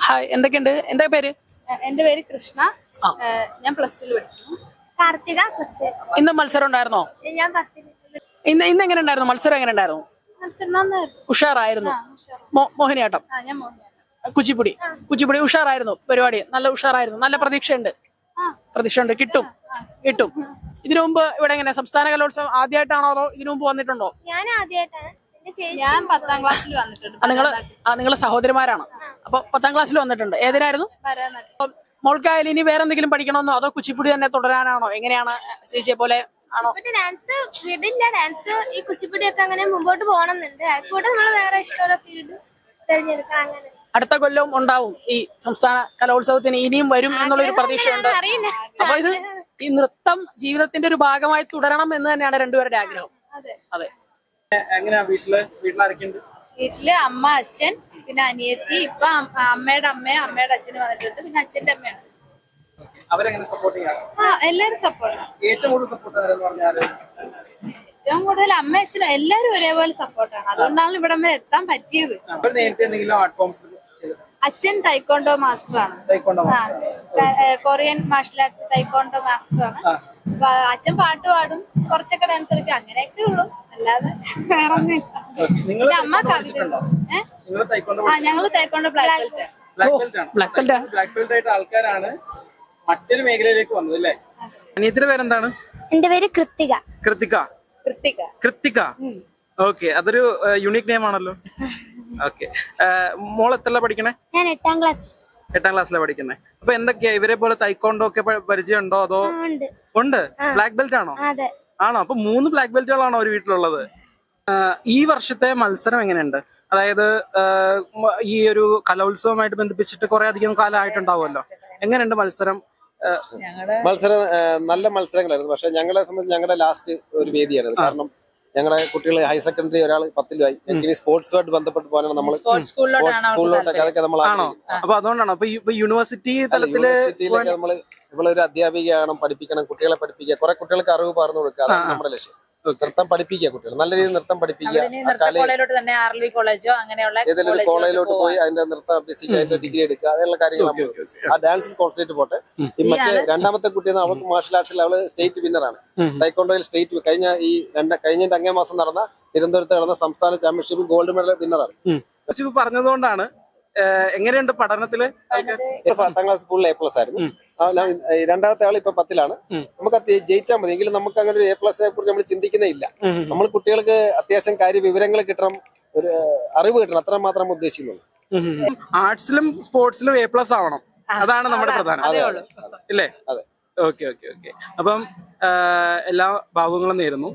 Hi, എന്തൊക്കെയുണ്ട്? എന്താ പേര്? എന്റെ പേര് കൃഷ്ണ. ഞാൻ +2 പഠിക്കുന്നു. കാർത്തിക +2. ഇന്ന് മത്സരം ഉണ്ടായിരുന്നോ? ഞാൻ 10. ഇന്ന് എങ്ങനെ ഉണ്ടായിരുന്നു മത്സരം? എങ്ങനെ ഉണ്ടായിരുന്നു? മത്സരം നന്നായിരുന്നു. ഉഷാറായിരുന്നു. മോഹിനിയാട്ടം, ഞാൻ മോഹിനിയാട്ടം. കുച്ചിപ്പുടി ഉഷാറായിരുന്നു. പരിപാടി നല്ല ഉഷാറായിരുന്നു. നല്ല പ്രതീക്ഷയുണ്ട്. കിട്ടും. ഇതിനു മുമ്പ് ഇവിടെ എങ്ങനെ സംസ്ഥാന കലോത്സവം ആദ്യമായിട്ടാണോ അതോ ഇതിനു മുമ്പ് വന്നിട്ടുണ്ടോ? ഞാൻ ആദ്യമായിട്ടാണ്. ഞാൻ 10ാം ക്ലാസ്സിൽ വന്നിട്ടുണ്ട്. നിങ്ങളെ സഹോദരിമാരാണ്. അപ്പൊ 10ാം ക്ലാസ്സിൽ വന്നിട്ടുണ്ട്. ഏതിനായിരുന്നു? മോൾക്കായാലും ഇനി വേറെ എന്തെങ്കിലും പഠിക്കണമെന്നോ അതോ കുച്ചിപ്പുടി തന്നെ തുടരാനാണോ? എങ്ങനെയാണ്? ചേച്ചിയെ പോലെ ആണോ? ഡാൻസ് വിടില്ല. ഡാൻസ് ഈ കുച്ചിപ്പുടി ഒക്കെ അങ്ങനെ മുമ്പോട്ട് പോകണമെന്നുണ്ട്. അതുകൂടെ നമ്മൾ വേറെ ഇഷ്ടമുള്ള ഫീൽഡ് തിരഞ്ഞെടുക്കാം. അങ്ങനെ അടുത്ത കൊല്ലം ഉണ്ടാവും ഈ സംസ്ഥാന കലോത്സവത്തിന് ഇനിയും വരും എന്നുള്ളൊരു പ്രതീക്ഷയുണ്ട്. അപ്പൊ ഈ നൃത്തം ജീവിതത്തിന്റെ ഒരു ഭാഗമായി തുടരണം എന്ന് തന്നെയാണ് രണ്ടുപേരുടെ ആഗ്രഹം. അതെ. വീട്ടില് അമ്മ, അച്ഛൻ, പിന്നെ അനിയത്തി. ഇപ്പൊ അമ്മയുടെ അച്ഛന് വന്നിട്ടുണ്ട്. പിന്നെ അച്ഛന്റെ അമ്മയാണ്. എല്ലാരും സപ്പോർട്ടാണ്. ഏറ്റവും കൂടുതൽ അമ്മ അച്ഛനും എല്ലാരും ഒരേപോലെ സപ്പോർട്ടാണ്. അതുകൊണ്ടാണ് ഇവിടെ വരെ എത്താൻ പറ്റിയത്. അച്ഛൻ തൈക്കോണ്ടോ മാസ്റ്ററാണ്. കൊറിയൻ മാർഷൽ ആർട്സ് തൈക്കോണ്ടോ മാസ്റ്ററാണ്. അച്ഛൻ പാട്ട് പാടും, കുറച്ചൊക്കെ ഡാൻസ് കളിക്കും. അങ്ങനെയൊക്കെ ഉള്ളു, അല്ലാതെ വേറെ ഒന്നുമില്ല. അമ്മ കവിത. ഞങ്ങള് തൈക്കോണ്ടോ ബ്ലാക്ക് ബെൽറ്റ് ആയിട്ട് ആൾക്കാരാണ് മറ്റൊരു മേഖലയിലേക്ക് വന്നത് അല്ലേ? അനിയത്തിന്റെ പേരെന്താണ്? എന്റെ പേര് കൃത്തിക. കൃത്തിക. ഓക്കെ, അതൊരു യുണീക് നെയിം ആണല്ലോ. ഓക്കെ, മോൾ എത്രല്ല പഠിക്കണേ? ഞാൻ 8ാം ക്ലാസ്. 8ാം ക്ലാസ്സിലാണ് പഠിക്കുന്നത്. അപ്പൊ എന്തൊക്കെയാ ഇവരെ പോലെ തൈക്കോണ്ടോ ഒക്കെ പരിചയം ഉണ്ടോ അതോ? ഉണ്ട്. ബ്ലാക്ക് ബെൽറ്റ് ആണോ? ആണോ? അപ്പൊ 3 ബ്ലാക്ക് ബെൽറ്റുകളാണോ ഒരു വീട്ടിലുള്ളത്? ഈ വർഷത്തെ മത്സരം എങ്ങനെയുണ്ട്? അതായത് ഈ ഒരു കലോത്സവമായിട്ട് ബന്ധിപ്പിച്ചിട്ട് കുറെ അധികം കാലം ആയിട്ടുണ്ടാവുമല്ലോ. എങ്ങനെയുണ്ട് മത്സരം? നല്ല മത്സരങ്ങളായിരുന്നു. പക്ഷെ ഞങ്ങളെ സംബന്ധിച്ച് ഞങ്ങളുടെ ലാസ്റ്റ് ഒരു വേദിയായിരുന്നു. കാരണം ഞങ്ങളുടെ കുട്ടികൾ ഹയർ സെക്കൻഡറി ഒരാൾ 10ലുമായി. ഇനി സ്പോർട്സുമായിട്ട് ബന്ധപ്പെട്ട് പോകാനാണ് നമ്മൾ സ്കൂളിലോട്ടൊക്കെ അതൊക്കെ നമ്മൾ. അപ്പൊ അതുകൊണ്ടാണ് അപ്പൊ യൂണിവേഴ്സിറ്റി തലത്തിലൊക്കെ നമ്മൾ ഇവളൊരു അധ്യാപികയാണ്, പഠിപ്പിക്കണം, കുട്ടികളെ പഠിപ്പിക്കുക, കുറെ കുട്ടികൾക്ക് അറിവ് പകർന്നു കൊടുക്കുക. അതാണ് നമ്മുടെ ലക്ഷ്യം. നൃത്തം പഠിപ്പിക്കുക, കുട്ടികൾ നല്ല രീതിയിൽ നൃത്തം പഠിപ്പിക്കുക. ഏതെങ്കിലും ഒരു കോളേജിലോട്ട് പോയി അതിന്റെ നൃത്തം അഭ്യസിക്കുക, അതിന്റെ ഡിഗ്രി എടുക്കുക, അതിനുള്ള കാര്യങ്ങൾ. ആ ഡാൻസിൽ കോൺസെൻട്രേറ്റ് പോട്ടെ. ഈ മറ്റേ രണ്ടാമത്തെ കുട്ടി അവൾക്ക് മാർഷൽ ആർട്സിൽ അവള് സ്റ്റേറ്റ് വിന്നറാണ്. ടൈക്കോണ്ടോയിൽ സ്റ്റേറ്റ് കഴിഞ്ഞ അങ്ങേ മാസം നടന്ന തിരുവനന്തപുരത്ത് നടന്ന സംസ്ഥാന ചാമ്പ്യൻഷിപ്പ് ഗോൾഡ് മെഡൽ വിന്നറാണ്. പറഞ്ഞതുകൊണ്ടാണ്. എങ്ങനെയുണ്ട് പഠനത്തില്? 10ാം ക്ലാസ് ഫുൾ A+ ആയിരുന്നു. രണ്ടാമത്തെ ആൾ ഇപ്പൊ 10ലാണ്. നമുക്ക് ജയിച്ചാൽ മതി. എങ്കിലും നമുക്ക് അങ്ങനെ ഒരു A+ കുറിച്ച് നമ്മൾ ചിന്തിക്കുന്നേ ഇല്ല. നമ്മൾ കുട്ടികൾക്ക് അത്യാവശ്യം വിവരങ്ങൾ കിട്ടണം, ഒരു അറിവ് കിട്ടണം, അത്ര മാത്രം ഉദ്ദേശിക്കുന്നുള്ളൂ. ആർട്സിലും സ്പോർട്സിലും A+ ആവണം, അതാണ് നമ്മുടെ പ്രധാനം ഇല്ലേ? അതെ. ഓക്കെ. അപ്പം എല്ലാ ഭാവങ്ങളും നേരുന്നു.